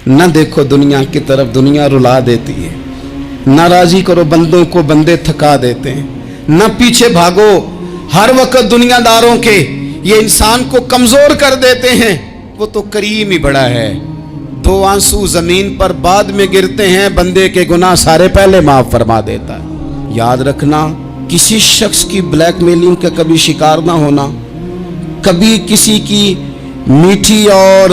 نہ دیکھو دنیا کی طرف، دنیا رلا دیتی ہے، نہ راضی کرو بندوں کو، بندے تھکا دیتے ہیں، نہ پیچھے بھاگو ہر وقت دنیا داروں کے، یہ انسان کو کمزور کر دیتے ہیں۔ وہ تو کریم ہی بڑا ہے، 2 آنسو زمین پر بعد میں گرتے ہیں، بندے کے گناہ سارے پہلے معاف فرما دیتا ہے۔ یاد رکھنا، کسی شخص کی بلیک میلنگ کا کبھی شکار نہ ہونا، کبھی کسی کی میٹھی اور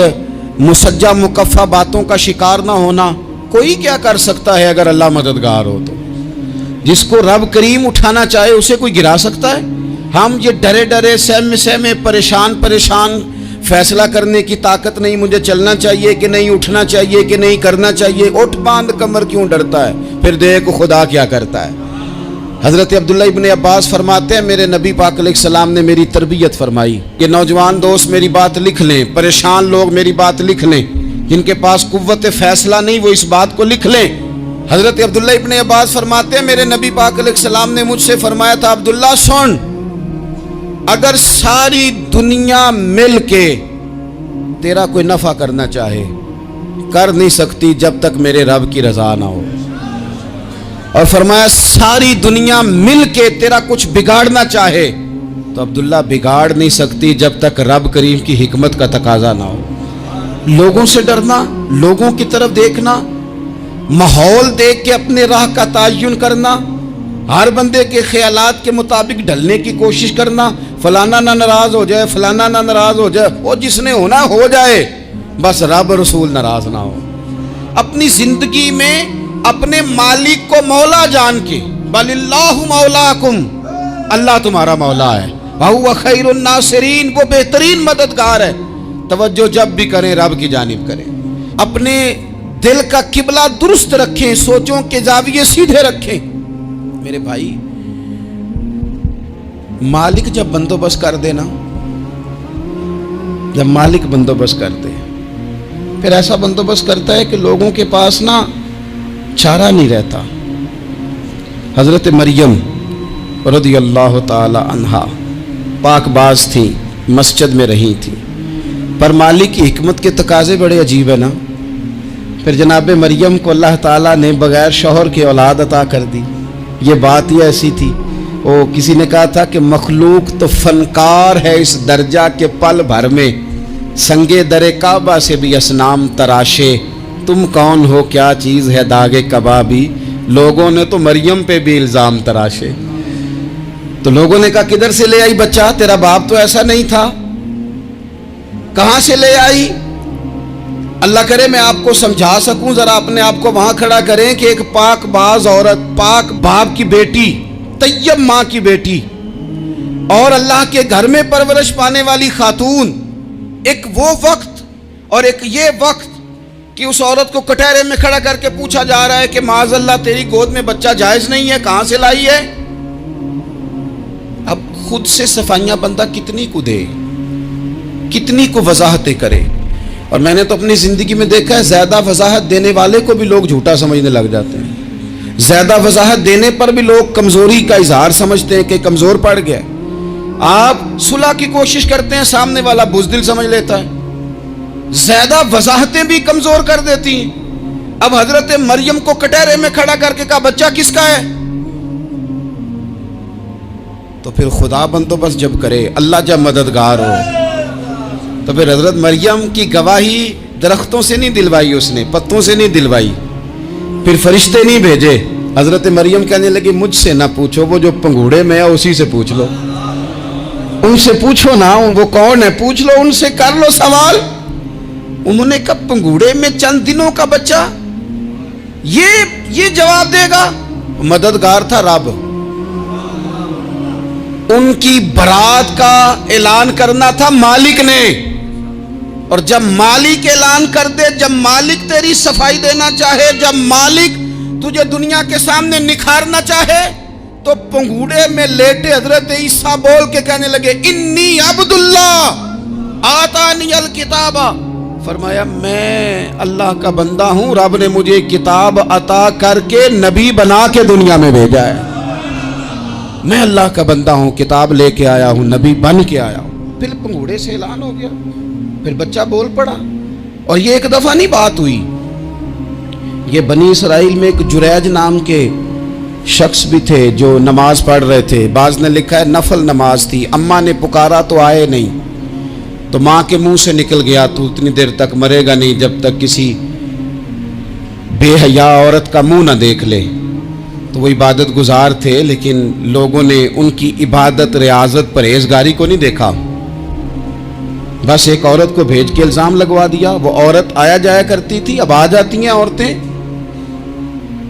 مسجع مکفہ باتوں کا شکار نہ ہونا۔ کوئی کیا کر سکتا ہے اگر اللہ مددگار ہو تو؟ جس کو رب کریم اٹھانا چاہے اسے کوئی گرا سکتا ہے؟ ہم یہ ڈرے ڈرے سہمے پریشان فیصلہ کرنے کی طاقت نہیں، مجھے چلنا چاہیے کہ نہیں، اٹھنا چاہیے کہ نہیں، کرنا چاہیے، اٹھ باندھ کمر کیوں ڈرتا ہے؟ پھر دیکھ خدا کیا کرتا ہے۔ حضرت عبداللہ ابن عباس فرماتے ہیں میرے نبی پاک علیہ السلام نے میری تربیت فرمائی کہ نوجوان دوست میری بات لکھ لیں، پریشان لوگ میری بات لکھ لیں، جن کے پاس قوت فیصلہ نہیں وہ اس بات کو لکھ لیں۔ حضرت عبداللہ ابن عباس فرماتے ہیں میرے نبی پاک علیہ السلام نے مجھ سے فرمایا تھا، عبداللہ سن، اگر ساری دنیا مل کے تیرا کوئی نفع کرنا چاہے، کر نہیں سکتی جب تک میرے رب کی رضا نہ ہو۔ اور فرمایا ساری دنیا مل کے تیرا کچھ بگاڑنا چاہے تو عبداللہ بگاڑ نہیں سکتی جب تک رب کریم کی حکمت کا تقاضا نہ ہو۔ لوگوں سے ڈرنا، لوگوں کی طرف دیکھنا، ماحول دیکھ کے اپنے راہ کا تعین کرنا، ہر بندے کے خیالات کے مطابق ڈھلنے کی کوشش کرنا، فلانا نہ ناراض ہو جائے، فلانا نہ ناراض ہو جائے، وہ جس نے ہونا ہو جائے، بس رب رسول ناراض نہ ہو۔ اپنی زندگی میں اپنے مالک کو مولا جان کے، بل اللہ مولاکم، اللہ تمہارا مولا ہے، وہو خیر الناصرین، وہ بہترین مددگار ہے۔ توجہ جب بھی کریں رب کی جانب کریں، اپنے دل کا قبلہ درست رکھیں، سوچوں کے زاویے سیدھے رکھیں۔ میرے بھائی، مالک جب بندوبست کر دے نا، جب مالک بندوبست کر دے، پھر ایسا بندوبست کرتا ہے کہ لوگوں کے پاس نا چارہ نہیں رہتا۔ حضرت مریم رضی اللہ تعالی عنہا پاک باز تھیں، مسجد میں رہی تھیں، پر مالک کی حکمت کے تقاضے بڑے عجیب ہیں نا۔ پھر جناب مریم کو اللہ تعالیٰ نے بغیر شوہر کی اولاد عطا کر دی۔ یہ بات ہی ایسی تھی، وہ کسی نے کہا تھا کہ مخلوق تو فنکار ہے اس درجہ کے پل بھر میں سنگے در کعبہ سے بھی اصنام تراشے، تم کون ہو کیا چیز ہے داغے کبابی، لوگوں نے تو مریم پہ بھی الزام تراشے۔ تو لوگوں نے کہا کدھر سے لے آئی بچہ، تیرا باپ تو ایسا نہیں تھا، کہاں سے لے آئی؟ اللہ کرے میں آپ کو سمجھا سکوں، ذرا اپنے آپ کو وہاں کھڑا کریں کہ ایک پاک باز عورت، پاک باپ کی بیٹی، طیب ماں کی بیٹی، اور اللہ کے گھر میں پرورش پانے والی خاتون، ایک وہ وقت اور ایک یہ وقت کہ اس عورت کو کٹہرے میں کھڑا کر کے پوچھا جا رہا ہے کہ معاذ اللہ تیری گود میں بچہ جائز نہیں ہے، کہاں سے لائی ہے؟ اب خود سے صفائیاں بندہ کتنی کو دے، کتنی کو وضاحتیں کرے۔ اور میں نے تو اپنی زندگی میں دیکھا ہے زیادہ وضاحت دینے والے کو بھی لوگ جھوٹا سمجھنے لگ جاتے ہیں، زیادہ وضاحت دینے پر بھی لوگ کمزوری کا اظہار سمجھتے ہیں کہ کمزور پڑ گیا۔ آپ صلح کی کوشش کرتے ہیں، سامنے والا بزدل سمجھ لیتا ہے، زیادہ وضاحتیں بھی کمزور کر دیتی ہیں۔ اب حضرت مریم کو کٹہرے میں کھڑا کر کے کہا بچہ کس کا ہے؟ تو پھر خدا بندوبست جب کرے، اللہ جب مددگار ہو، تو پھر حضرت مریم کی گواہی درختوں سے نہیں دلوائی، اس نے پتوں سے نہیں دلوائی، پھر فرشتے نہیں بھیجے۔ حضرت مریم کہنے لگی مجھ سے نہ پوچھو، وہ جو پنگوڑے میں ہے اسی سے پوچھ لو، ان سے پوچھو نا وہ کون ہے، پوچھ لو ان سے، کر لو سوال۔ انہوں نے کہا پنگوڑے میں چند دنوں کا بچہ، یہ جواب دے گا؟ مددگار تھا رب، ان کی برات کا اعلان کرنا تھا مالک نے، اور جب مالک اعلان کر دے، جب مالک تیری صفائی دینا چاہے، جب مالک تجھے دنیا کے سامنے نکھارنا چاہے، تو پنگوڑے میں لیٹے حضرت عیسیٰ بول کے کہنے لگے انی عبداللہ آتانی الکتاب، فرمایا میں اللہ کا بندہ ہوں، رب نے مجھے کتاب عطا کر کے نبی بنا کے دنیا میں بھیجا ہے، میں اللہ کا بندہ ہوں، کتاب لے کے آیا ہوں، نبی بن کے آیا ہوں۔ پھر پنگوڑے سے اعلان ہو گیا، پھر بچہ بول پڑا، اور یہ ایک دفعہ نہیں بات ہوئی، یہ بنی اسرائیل میں ایک جریج نام کے شخص بھی تھے جو نماز پڑھ رہے تھے. بعض نے لکھا ہے نفل نماز تھی. اماں نے پکارا تو آئے نہیں, تو ماں کے منہ سے نکل گیا تو اتنی دیر تک مرے گا نہیں جب تک کسی بے حیا عورت کا منہ نہ دیکھ لے. تو وہ عبادت گزار تھے, لیکن لوگوں نے ان کی عبادت, ریاضت, پرہیزگاری کو نہیں دیکھا. بس ایک عورت کو بھیج کے الزام لگوا دیا. وہ عورت آیا جایا کرتی تھی, اب آ جاتی ہیں عورتیں,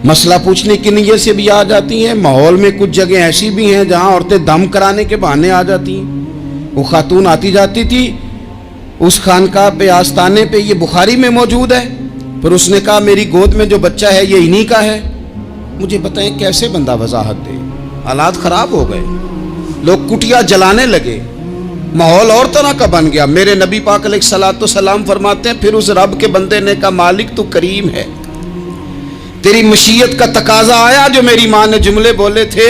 مسئلہ پوچھنے کی نیت سے بھی آ جاتی ہیں. ماحول میں کچھ جگہ ایسی بھی ہیں جہاں عورتیں دم کرانے کے بہانے آ جاتی ہیں. وہ خاتون آتی جاتی تھی اس خانقاہ پہ, آستانے پہ, یہ بخاری میں موجود ہے. پھر اس نے کہا میری گود میں جو بچہ ہے یہ انہی کا ہے. مجھے بتائیں کیسے بندہ وضاحت دے. حالات خراب ہو گئے, لوگ کٹیا جلانے لگے, ماحول اور طرح کا بن گیا. میرے نبی پاک علیہ الصلوۃ والسلام فرماتے ہیں پھر اس رب کے بندے نے کہا مالک تو کریم ہے, تیری مشیت کا تقاضا آیا جو میری ماں نے جملے بولے تھے,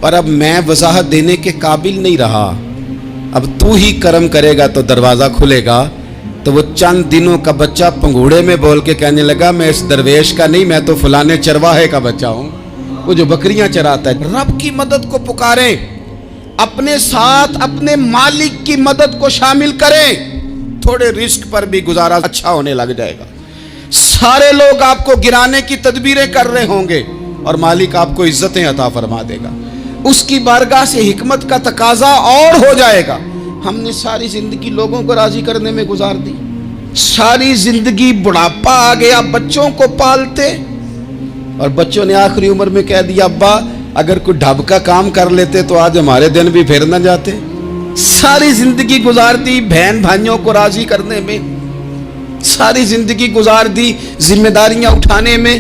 پر اب میں وضاحت دینے کے قابل نہیں رہا, اب تو ہی کرم کرے گا تو دروازہ کھلے گا. تو وہ چند دنوں کا بچہ پنگوڑے میں بول کے کہنے لگا میں اس درویش کا نہیں, میں تو فلانے چرواہے کا بچہ ہوں, وہ جو بکریاں چراتا ہے. رب کی مدد کو پکاریں, اپنے ساتھ اپنے مالک کی مدد کو شامل کریں, تھوڑے رزق پر بھی گزارا اچھا ہونے لگ جائے گا. سارے لوگ آپ کو گرانے کی تدبیریں کر رہے ہوں گے اور مالک آپ کو عزتیں عطا فرما دے گا. اس کی بارگاہ سے حکمت کا تقاضا اور ہو جائے گا. ہم نے ساری زندگی لوگوں کو راضی کرنے میں گزار دی, ساری زندگی بڑھاپا آ گیا بچوں کو پالتے, اور بچوں نے آخری عمر میں کہہ دیا ابا اگر کوئی ڈھب کا کام کر لیتے تو آج ہمارے دن بھی پھر نہ جاتے. ساری زندگی گزار دی بہن بھائیوں کو راضی کرنے میں, ساری زندگی گزار دی ذمہ داریاں اٹھانے میں.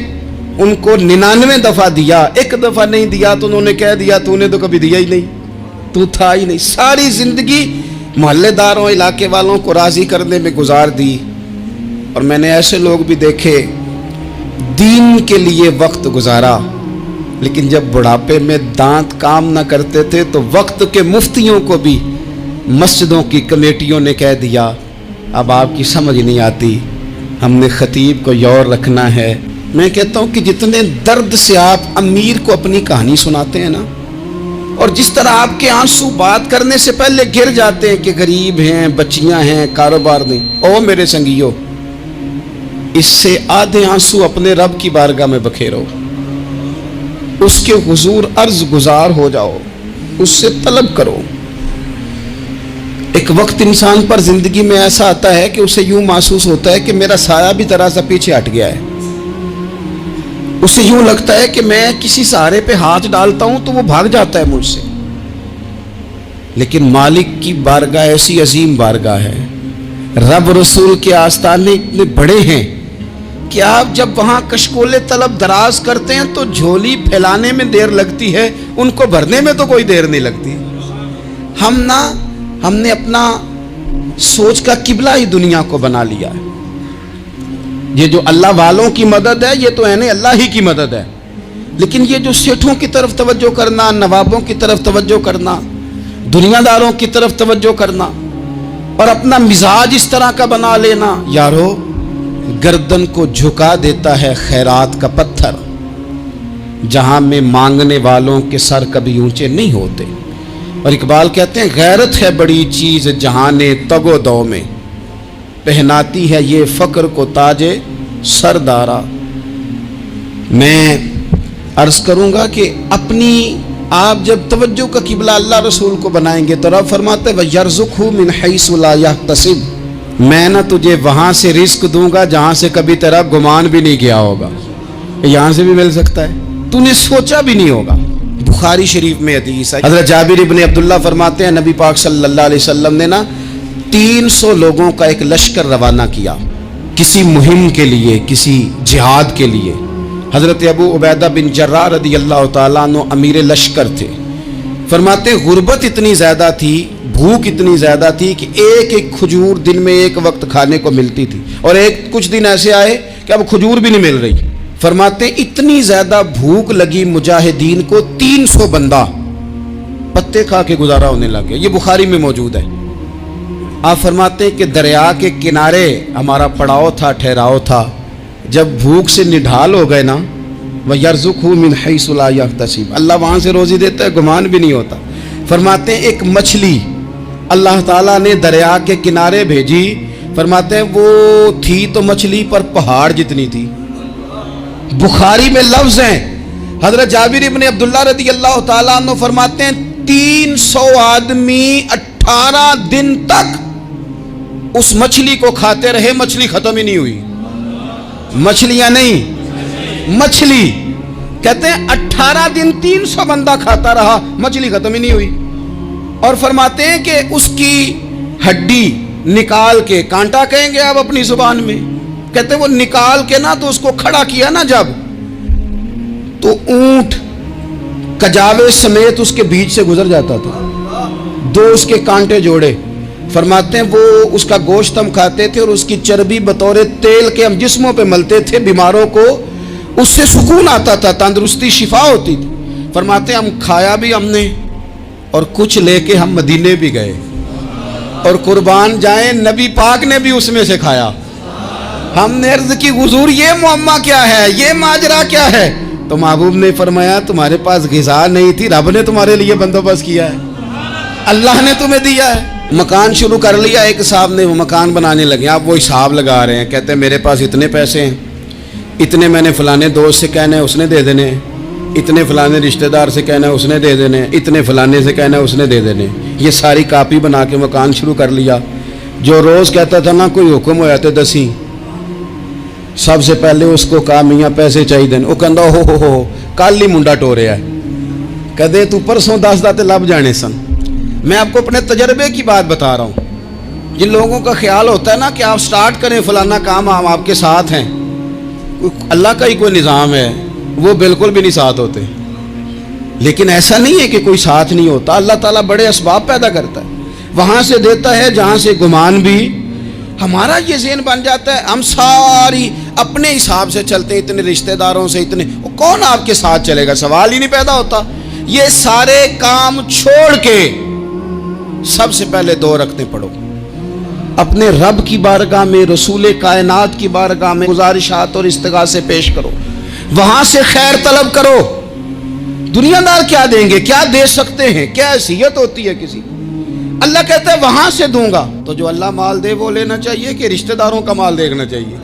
ان کو 99 دفعہ دیا, ایک دفعہ نہیں دیا تو انہوں نے کہہ دیا تو نے تو کبھی دیا ہی نہیں, تو تھا ہی نہیں. ساری زندگی محلے داروں علاقے والوں کو راضی کرنے میں گزار دی. اور میں نے ایسے لوگ بھی دیکھے دین کے لیے وقت گزارا, لیکن جب بڑھاپے میں دانت کام نہ کرتے تھے تو وقت کے مفتیوں کو بھی مسجدوں کی کمیٹیوں نے کہہ دیا اب آپ کی سمجھ نہیں آتی, ہم نے خطیب کو یور رکھنا ہے. میں کہتا ہوں کہ جتنے درد سے آپ امیر کو اپنی کہانی سناتے ہیں نا, اور جس طرح آپ کے آنسو بات کرنے سے پہلے گر جاتے ہیں کہ غریب ہیں, بچیاں ہیں, کاروبار نہیں, او میرے سنگیو, اس سے آدھے آنسو اپنے رب کی بارگاہ میں بکھیرو, اس کے حضور عرض گزار ہو جاؤ, اس سے طلب کرو. ایک وقت انسان پر زندگی میں ایسا آتا ہے کہ اسے یوں محسوس ہوتا ہے کہ میرا سایہ بھی ذرا سا پیچھے ہٹ گیا ہے. اسے یوں لگتا ہے کہ میں کسی سہارے پہ ہاتھ ڈالتا ہوں تو وہ بھاگ جاتا ہے مجھ سے. لیکن مالک کی بارگاہ ایسی عظیم بارگاہ ہے, رب رسول کے آستانے اتنے بڑے ہیں کہ آپ جب وہاں کشکول طلب دراز کرتے ہیں تو جھولی پھیلانے میں دیر لگتی ہے, ان کو بھرنے میں تو کوئی دیر نہیں لگتی. ہم نے اپنا سوچ کا قبلہ ہی دنیا کو بنا لیا ہے. یہ جو اللہ والوں کی مدد ہے یہ تو اللہ ہی کی مدد ہے, لیکن یہ جو سیٹھوں کی طرف توجہ کرنا, نوابوں کی طرف توجہ کرنا, دنیا داروں کی طرف توجہ کرنا اور اپنا مزاج اس طرح کا بنا لینا, یارو گردن کو جھکا دیتا ہے خیرات کا پتھر, جہاں میں مانگنے والوں کے سر کبھی اونچے نہیں ہوتے. اور اقبال کہتے ہیں غیرت ہے بڑی چیز جہانے تگ و دو میں, پہناتی ہے یہ فقر کو تاج سردارا. میں عرض کروں گا کہ اپنی آپ جب توجہ کا قبلہ اللہ رسول کو بنائیں گے تو رب فرماتے ہیں وَيَرْزُقْهُ مِنْ حَيْثُ لَا يَحْتَسِبُ, میں نہ تجھے وہاں سے رزق دوں گا جہاں سے کبھی تیرا گمان بھی نہیں کیا ہوگا. یہاں سے بھی مل سکتا ہے, تو نے سوچا بھی نہیں ہوگا. بخاری شریف میں حدیث ہے, حضرت جابر ابن عبداللہ فرماتے ہیں نبی پاک صلی اللہ علیہ وسلم نے 300 لوگوں کا ایک لشکر روانہ کیا کسی مہم کے لیے, کسی جہاد کے لیے. حضرت ابو عبیدہ بن جراح رضی اللہ تعالیٰ عنہ امیر لشکر تھے. فرماتے ہیں غربت اتنی زیادہ تھی, بھوک اتنی زیادہ تھی کہ ایک ایک کھجور دن میں ایک وقت کھانے کو ملتی تھی, اور کچھ دن ایسے آئے کہ اب کھجور بھی نہیں مل رہی. فرماتے ہیں اتنی زیادہ بھوک لگی مجاہدین کو 300 بندہ پتے کھا کے گزارا ہونے لگ گیا. یہ بخاری میں موجود ہے. آپ فرماتے ہیں کہ دریا کے کنارے ہمارا پڑاؤ تھا, ٹھہراؤ تھا, जब भूख से निढाल हो गए ना, वयर्ज़ुक़हु मिन हैसु ला यहतसिब, अल्लाह वहाँ से रोज़ी देता है, गुमान भी नहीं होता। फरमाते हैं एक मछली अल्लाह ताला ने दरिया के किनारे भेजी, फरमाते हैं वो थी तो मछली पर पहाड़ जितनी थी। बुखारी में लफ्ज़ हैं, हज़रत जाबिर इब्न अब्दुल्लाह रज़ी अल्लाह ताला अन्हु फरमाते हैं 300 आदमी 18 दिन तक उस मछली को खाते रहे, मछली खत्म ही नहीं हुई। मछलियां नहीं, मछली। कहते हैं 18 दिन 300 बंदा खाता रहा, मछली खत्म ही नहीं हुई। और फरमाते हैं कि उसकी हड्डी निकाल के, कांटा कहेंगे आप अपनी जुबान में, कहते हैं वो निकाल के ना तो उसको खड़ा किया ना जब, तो ऊंट कजावे समेत उसके बीच से गुजर जाता था। 2 उसके कांटे जोड़े। फरमाते हैं वो उसका गोश्त हम खाते थे और उसकी चर्बी बतौर तेल के हम जिस्मों पे मलते थे, बीमारों को उससे सुकून आता था, तंदुरुस्ती शिफा होती थी। फरमाते हैं हम खाया भी हमने और कुछ लेके हम मदीने भी गए, और कुर्बान जाए नबी पाक ने भी उसमें से खाया। हमने अर्ज की हुजूर ये मुअम्मा क्या है, ये माजरा क्या है? तो महबूब ने फरमाया तुम्हारे पास ग़िज़ा नहीं थी, रब ने तुम्हारे लिए बंदोबस्त किया है, अल्लाह ने तुम्हें दिया है। मकान शुरू कर लिया एक साहब ने, वो मकान बनाने लगे, आप वो हिसाब लगा रहे हैं, कहते हैं मेरे पास इतने पैसे हैं, इतने मैंने फलाने दोस्त से कहना है उसने दे देने, इतने फलाने रिश्तेदार से कहना है उसने दे देने, इतने फलाने से कहना है उसने दे देने। ये सारी कापी बना के मकान शुरू कर लिया। जो रोज़ कहता था ना कोई हुक्म होया तो दसी, सबसे पहले उसको कहा मियाँ पैसे चाहिए, वो कहता हो कल ही मुंडा टोरिया है, कहते तू परसों 10 दाते लब जाने सन। मैं आपको अपने तजर्बे की बात बता रहा हूँ। जिन लोगों का ख्याल होता है ना कि आप स्टार्ट करें फलाना काम, हम आपके साथ हैं, अल्लाह का ही कोई निज़ाम है, वो बिल्कुल भी नहीं साथ होते। लेकिन ऐसा नहीं है कि कोई साथ नहीं होता, अल्लाह ताला बड़े असबाब पैदा करता है, वहाँ से देता है जहाँ से गुमान भी। हमारा ये ज़हन बन जाता है, हम सारी अपने हिसाब से चलते हैं, इतने रिश्तेदारों से इतने, कौन आपके साथ चलेगा, सवाल ही नहीं पैदा होता। ये सारे काम छोड़ के सबसे पहले 2 रकते पढ़ो, अपने रब की बारगाह में, रसूल कायनात की बारगाह में गुजारिशात और इस्तिगासे पेश करो, वहां से खैर तलब करो। दुनियादार क्या देंगे, क्या दे सकते हैं, क्या हैसियत होती है किसी। अल्लाह कहता है वहां से दूंगा। तो जो अल्लाह माल दे वो लेना चाहिए कि रिश्तेदारों का माल देखना चाहिए?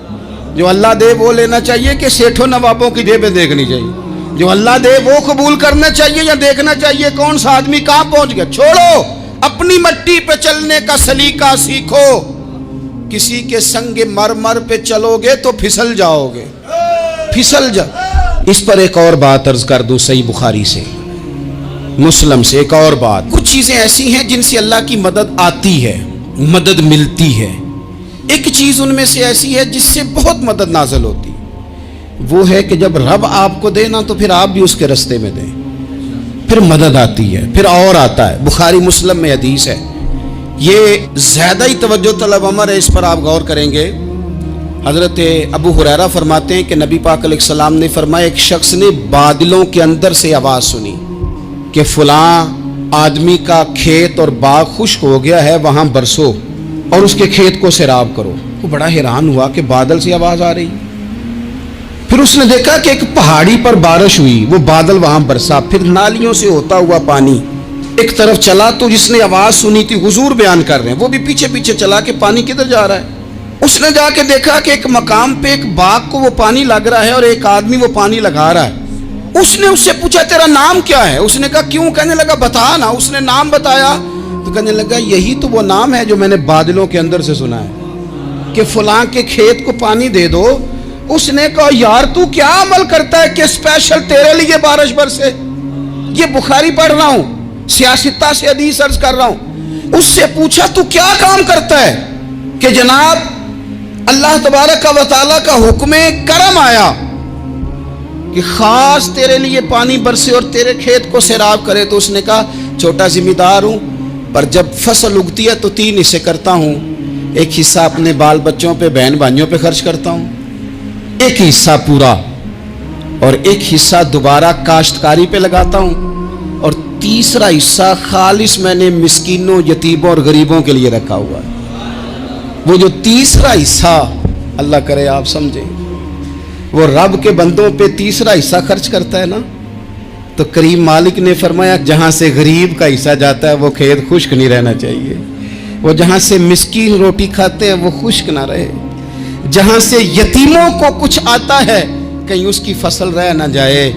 जो अल्लाह दे वो लेना चाहिए कि सेठों नवाबों की जेबें देखनी चाहिए? जो अल्लाह दे वो कबूल करना चाहिए या देखना चाहिए कौन सा आदमी कहां पहुंच गया? छोड़ो, अपनी मट्टी पे चलने का सलीका सीखो। किसी के संग मरमर पे चलोगे तो फिसल जाओगे, फिसल जा। इस पर एक और बात अर्ज कर दूं, सही बुखारी से, मुस्लिम से एक और बात। कुछ चीजें ऐसी हैं जिनसे अल्लाह की मदद आती है, मदद मिलती है। एक चीज उनमें से ऐसी है जिससे बहुत मदद नाज़िल होती है, वो है कि जब रब आपको दे ना तो फिर आप भी उसके रास्ते में दें, फिर मदद आती है, फिर और आता है। बुखारी मुस्लिम में हदीस है, ये ज्यादा ही तवज्जो तलब अमर है, इस पर आप गौर करेंगे। हजरत अबू हुरैरा फरमाते हैं कि नबी पाक अलैहिस्सलाम ने फरमाया, एक शख्स ने बादलों के अंदर से आवाज़ सुनी कि फलां आदमी का खेत और बाग खुश्क हो गया है, वहाँ बरसो और उसके खेत को सैराब करो। वो बड़ा हैरान हुआ कि बादल से आवाज़ आ रही। फिर उसने देखा कि एक पहाड़ी पर बारिश हुई, वो बादल वहाँ बरसा, फिर नालियों से होता हुआ पानी एक तरफ चला। तो जिसने आवाज़ सुनी थी, हुजूर बयान कर रहे हैं, वो भी पीछे पीछे चला कि पानी किधर जा रहा है। उसने जाके देखा कि एक मकाम पे एक बाग को वो पानी लग रहा है और एक आदमी वो पानी लगा रहा है। उसने उससे पूछा तेरा नाम क्या है? उसने कहा क्यों? कहने लगा बता ना। उसने नाम बताया तो कहने लगा यही तो वो नाम है जो मैंने बादलों के अंदर से सुना है कि फलां के खेत को पानी दे दो। उसने कहा यार तू क्या अमल करता है कि स्पेशल तेरे लिए बारिश बरसे? ये बुखारी पढ़ रहा हूँ, सियासता से हदीस अर्ज कर रहा हूँ। उससे पूछा तू क्या काम करता है कि जनाब अल्लाह तबारक व तआला का हुक्म करम आया कि खास तेरे लिए पानी बरसे और तेरे खेत को सैराब करे। तो उसने कहा छोटा जिम्मेदार हूँ, पर जब फसल उगती है तो 3 हिस्से करता हूँ। एक हिस्सा अपने बाल बच्चों पे, बहन भाइयों पे खर्च करता हूँ, एक हिस्सा पूरा, और एक हिस्सा दोबारा काश्तकारी पे लगाता हूँ, और तीसरा हिस्सा खालिस मैंने मिस्कीनों, यतीमों और गरीबों के लिए रखा हुआ है। वो जो तीसरा हिस्सा, अल्लाह करे आप समझें, वो रब के बंदों पे तीसरा हिस्सा खर्च करता है ना, तो करीम मालिक ने फरमाया जहाँ से गरीब का हिस्सा जाता है वो खेत खुश्क नहीं रहना चाहिए, वो जहाँ से मिस्कीन रोटी खाते हैं वो खुश्क ना रहे, जहाँ से यतीमों को कुछ आता है कहीं उसकी फसल रह ना जाए।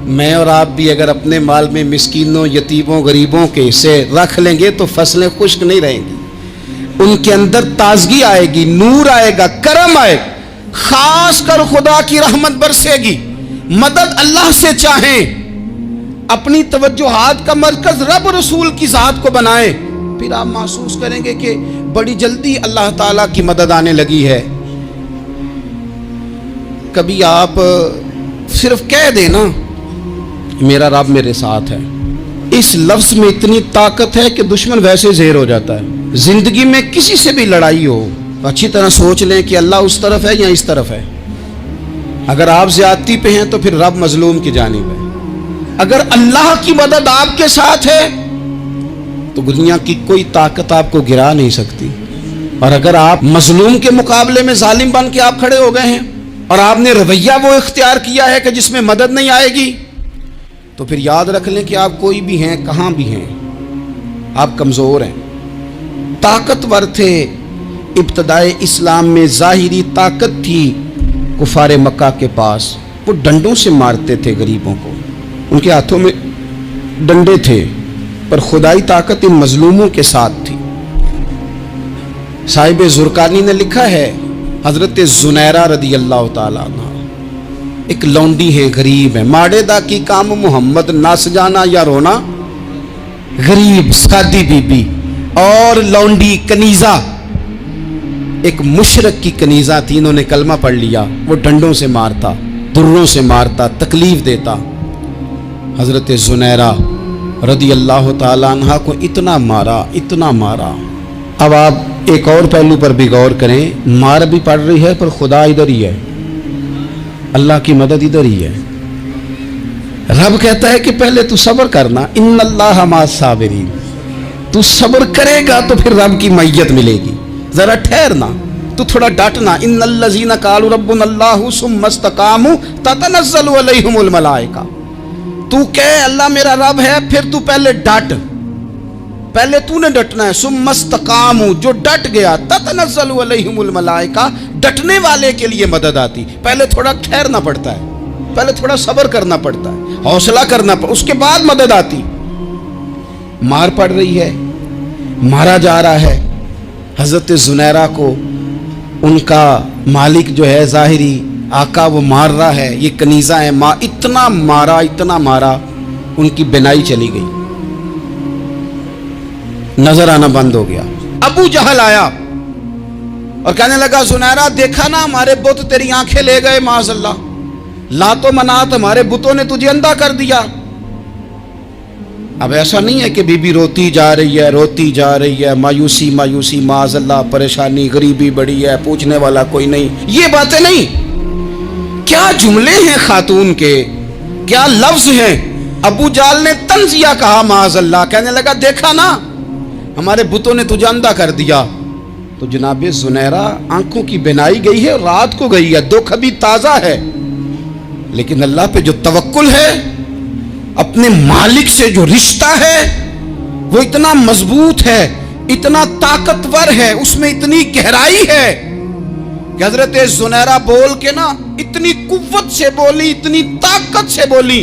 मैं और आप भी अगर अपने माल में मिस्कीनों, यतीमों, गरीबों के हिस्से रख लेंगे तो फसलें खुश्क नहीं रहेंगी, उनके अंदर ताजगी आएगी, नूर आएगा, करम आएगा, खास कर खुदा की रहमत बरसेगी। मदद अल्लाह से चाहें, अपनी तवज्जुहात का मरकज रब रसूल की जात को बनाएं, फिर आप महसूस करेंगे कि बड़ी जल्दी अल्लाह ताला की मदद आने लगी है। कभी आप सिर्फ कह देना मेरा रब मेरे साथ है, इस लफ्ज में इतनी ताकत है कि दुश्मन वैसे ज़ेर हो जाता है। जिंदगी में किसी से भी लड़ाई हो अच्छी तरह सोच लें कि अल्लाह उस तरफ है या इस तरफ है। अगर आप ज्यादती पे हैं तो फिर रब मजलूम की जानिब है। अगर अल्लाह की मदद आपके साथ है तो दुनिया की कोई ताकत आपको गिरा नहीं सकती। और अगर आप मजलूम के मुकाबले में जालिम बन के आप खड़े हो गए हैं और आपने रवैया वो इख्तियार किया है कि जिसमें मदद नहीं आएगी, तो फिर याद रख लें कि आप कोई भी हैं, कहाँ भी हैं, आप कमज़ोर हैं। ताकतवर थे इब्तदाए इस्लाम में, ज़ाहिरी ताकत थी कुफारे मक्का के पास, वो डंडों से मारते थे गरीबों को, उनके हाथों में डंडे थे, पर खुदाई ताकत इन मजलूमों के साथ थी। साहिब ज़ुरकानी ने लिखा है, हज़रत ज़ुनैरा रदी अल्लाह ताला अन्हा एक लौंडी है, गरीब है, माड़ेदा की काम मोहम्मद नास जाना या रोना, गरीब सादी बीबी और लौंडी कनीज़ा, एक मुशरक की कनीज़ा थी, इन्होंने कलमा पढ़ लिया, वो डंडों से मारता, दुर्रों से मारता, तकलीफ देता। हज़रत ज़ुनैरा रदी अल्लाह ताला अन्हा को इतना मारा, इतना मारा। अब आप एक और पहलू पर भी गौर करें, मार भी पड़ रही है पर खुदा इधर ही है, अल्लाह की मदद इधर ही है। रब कहता है कि पहले तू सब्र करना, इन्नल्लाह मास साबिरीन, तू सब्र करेगा तो फिर रब की मैयत मिलेगी, जरा ठहरना, तू थोड़ा डटना। इन्नल्लज़ीना क़ालू रब्बुनल्लाहु सुम्मा इस्तक़ामू ततनज़्ज़लु अलैहिमुल मलाइका, तू कह अल्लाह मेरा रब है, फिर तू पहले डट, पहले तूने डटना है। सुम्मा इस्तक़ामू, जो डट गया, ततनज़्ज़लु अलैहिमुल मलाइका, डटने वाले के लिए मदद आती। पहले थोड़ा ठहरना पड़ता है, पहले थोड़ा सब्र करना पड़ता है, हौसला करना पड़ता, उसके बाद मदद आती। मार पड़ रही है, मारा जा रहा है। हज़रत ज़ुनैरा को उनका मालिक जो है ज़ाहिरी आका वो मार रहा है, ये कनीज़ा है, इतना मारा, इतना मारा, उनकी बिनाई चली गई, नजर आना बंद हो गया। अबू जहल आया और कहने लगा, ज़ुनैरा देखा ना हमारे बुत तेरी आंखें ले गए, माज़अल्लाह, लातो मनात हमारे बुतों ने तुझे अंधा कर दिया। अब ऐसा नहीं है कि बीबी रोती जा रही है, रोती जा रही है, मायूसी मायूसी, माज़अल्लाह, परेशानी, गरीबी बड़ी है, पूछने वाला कोई नहीं, ये बातें नहीं। क्या जुमले हैं खातून के, क्या लफ्ज हैं। अबू जाल ने तंजिया कहा, माज़अल्लाह, कहने लगा देखा ना हमारे बुतों ने तुझे अंधा कर दिया। तो जनाब ज़ुनैरा आंखों की बिनाई गई है, रात को गई है, दुख अभी ताज़ा है, लेकिन अल्लाह पे जो तवक्कुल है, अपने मालिक से जो रिश्ता है वो इतना मजबूत है, इतना ताकतवर है, उसमें इतनी गहराई है कि हज़रत ज़ुनैरा बोल के ना इतनी कुव्वत से बोली, इतनी ताकत से बोली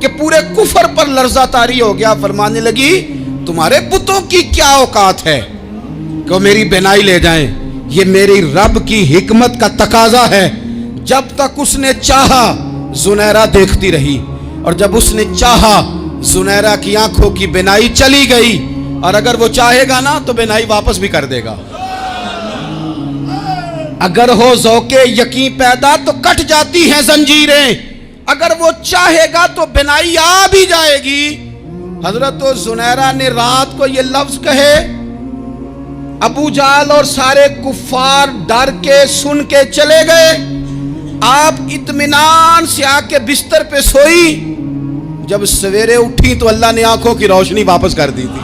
कि पूरे कुफर पर लर्जा तारी हो गया। फरमाने लगी, तुम्हारे बुतों की क्या औकात है कि वो मेरी बिनाई ले जाएं, ये मेरी रब की हिकमत का तकाजा है। जब तक उसने चाहा ज़ुनैरा देखती रही, और जब उसने चाहा ज़ुनैरा की आंखों की बिनाई चली गई, और अगर वो चाहेगा ना तो बिनाई वापस भी कर देगा। अगर हो ज़ौक़े यकीन पैदा तो कट जाती हैं जंजीरें, अगर वो चाहेगा तो बिनाई आ भी जाएगी। हजरत ज़ुनैरा ने रात को ये लफ्ज कहे, अबू जाल और सारे कुफ्फार डर के सुन के चले गए। आप इत्मीनान से आके बिस्तर पे सोई, जब सवेरे उठी तो अल्लाह ने आंखों की रोशनी वापस कर दी थी।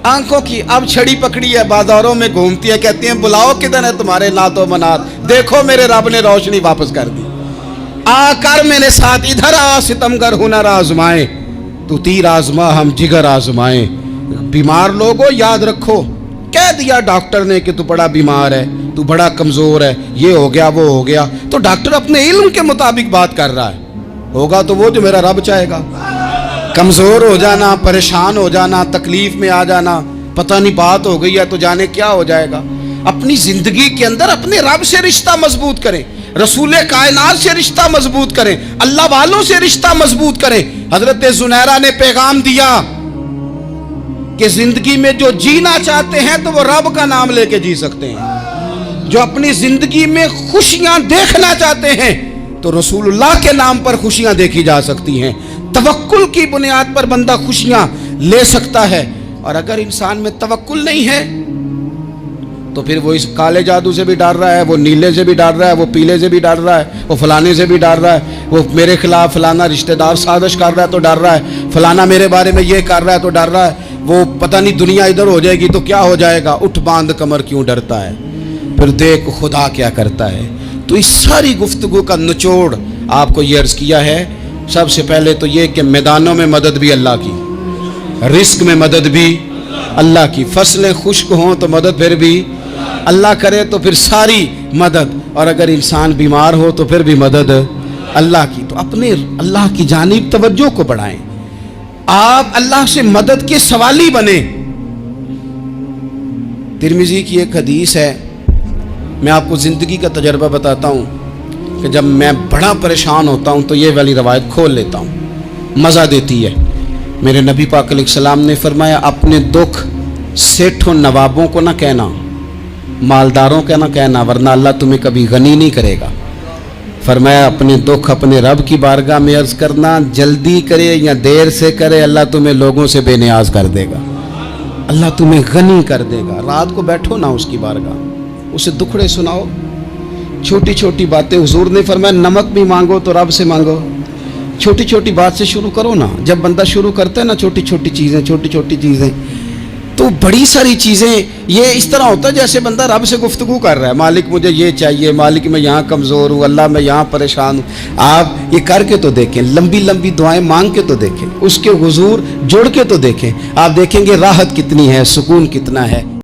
आंखों की अब छड़ी पकड़ी है, बाजारों में घूमती है, कहती हैं बुलाओ किधर है तुम्हारे नातो मनात, देखो मेरे रब ने रोशनी वापस कर दी, आकर मेरे साथ इधर आ, सितमगर हुनर आजमाए, तू तीर आजमा हम जिगर आजमाए। बीमार लोगों याद रखो, कह दिया डॉक्टर ने कि तू बड़ा बीमार है, तू बड़ा कमजोर है, ये हो गया वो हो गया, तो डॉक्टर अपने इल्म के मुताबिक बात कर रहा है, होगा तो वो जो मेरा रब चाहेगा। कमजोर हो जाना, परेशान हो जाना, तकलीफ में आ जाना, पता नहीं बात हो गई है तो जाने क्या हो जाएगा। अपनी जिंदगी के अंदर अपने रब से रिश्ता मजबूत करें, रसूले कायनात से रिश्ता मजबूत करें, अल्लाह वालों से रिश्ता मजबूत करें। हजरत जुनैरा ने पैगाम दिया कि जिंदगी में जो जीना चाहते हैं तो वो रब का नाम लेके जी सकते हैं, जो अपनी जिंदगी में खुशियां देखना चाहते हैं तो रसूलुल्लाह के नाम पर खुशियां देखी जा सकती हैं। तवक्कुल की बुनियाद पर बंदा खुशियां ले सकता है, और अगर इंसान में तवक्कुल नहीं है तो फिर वो इस काले जादू से भी डर रहा है, वो नीले से भी डर रहा है, वो पीले से भी डर रहा है, वो फलाने से भी डर रहा है, वो मेरे खिलाफ फलाना रिश्तेदार साजिश कर रहा है तो डर रहा है, फलाना मेरे बारे में ये कर रहा है तो डर रहा है, वो पता नहीं दुनिया इधर हो जाएगी तो क्या हो जाएगा, उठ बांध कमर क्यों डरता है, फिर देख खुदा क्या करता है। तो इस सारी गुफ्तगू का निचोड़ आपको ये अर्ज किया है। सबसे पहले तो ये कि मैदानों में मदद भी अल्लाह की, रिस्क में मदद भी अल्लाह की, फसलें खुश्क हों तो मदद फिर भी अल्लाह करे, तो फिर सारी मदद, और अगर इंसान बीमार हो तो फिर भी मदद अल्लाह की। तो अपने अल्लाह की जानिब तवज्जो को बढ़ाएं, आप अल्लाह से मदद के सवाली बने। तिरमिजी की एक हदीस है, मैं आपको ज़िंदगी का तजर्बा बताता हूँ कि जब मैं बड़ा परेशान होता हूँ तो ये वाली रवायत खोल लेता हूँ, मज़ा देती है। मेरे नबी पाक अलैहिस्सलाम ने फरमाया, अपने दुख सेठों नवाबों को ना कहना, मालदारों का ना कहना, वरना अल्लाह तुम्हें कभी गनी नहीं करेगा। फरमाया अपने दुख अपने रब की बारगाह में अर्ज़ करना, जल्दी करे या देर से करे अल्लाह तुम्हें लोगों से बेनियाज कर देगा, अल्लाह तुम्हें गनी कर देगा। रात को बैठो ना उसकी बारगाह, उसे दुखड़े सुनाओ, छोटी छोटी बातें। हुजूर ने फरमाया नमक भी मांगो तो रब से मांगो, छोटी छोटी बात से शुरू करो ना। जब बंदा शुरू करता है ना छोटी छोटी चीज़ें, तो बड़ी सारी चीज़ें ये इस तरह होता है जैसे बंदा रब से गुफ्तगू कर रहा है, मालिक मुझे ये चाहिए, मालिक मैं यहाँ कमज़ोर हूँ, अल्लाह मैं यहाँ परेशान हूँ। आप ये करके तो देखें, लंबी लंबी दुआएं मांग के तो देखें, उसके हुजूर जुड़ के तो देखें, आप देखेंगे राहत कितनी है, सुकून कितना है।